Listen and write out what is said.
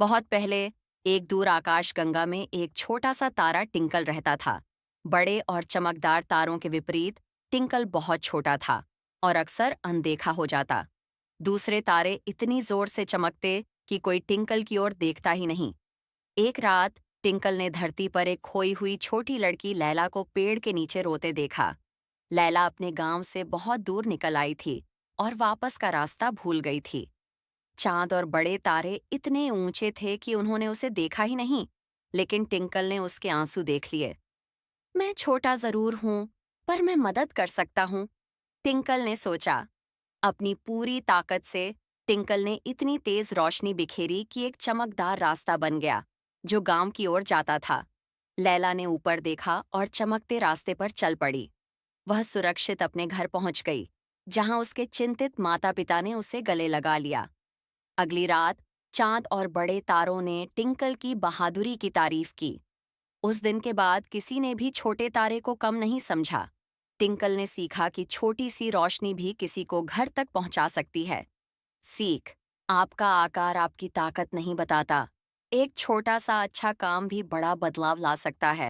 बहुत पहले एक दूर आकाशगंगा में एक छोटा सा तारा टिंकल रहता था। बड़े और चमकदार तारों के विपरीत टिंकल बहुत छोटा था और अक्सर अनदेखा हो जाता। दूसरे तारे इतनी जोर से चमकते कि कोई टिंकल की ओर देखता ही नहीं। एक रात टिंकल ने धरती पर एक खोई हुई छोटी लड़की लैला को पेड़ के नीचे रोते देखा। लैला अपने गांव से बहुत दूर निकल आई थी और वापस का रास्ता भूल गई थी। चांद और बड़े तारे इतने ऊंचे थे कि उन्होंने उसे देखा ही नहीं, लेकिन टिंकल ने उसके आंसू देख लिए। मैं छोटा जरूर हूं, पर मैं मदद कर सकता हूं, टिंकल ने सोचा। अपनी पूरी ताकत से टिंकल ने इतनी तेज रोशनी बिखेरी कि एक चमकदार रास्ता बन गया, जो गांव की ओर जाता था। लैला ने ऊपर देखा और चमकते रास्ते पर चल पड़ी। वह सुरक्षित अपने घर पहुंच गई, जहां उसके चिंतित माता पिता ने उसे गले लगा लिया। अगली रात चांद और बड़े तारों ने टिंकल की बहादुरी की तारीफ की। उस दिन के बाद किसी ने भी छोटे तारे को कम नहीं समझा। टिंकल ने सीखा कि छोटी सी रोशनी भी किसी को घर तक पहुंचा सकती है। सीख: आपका आकार आपकी ताकत नहीं बताता। एक छोटा सा अच्छा काम भी बड़ा बदलाव ला सकता है।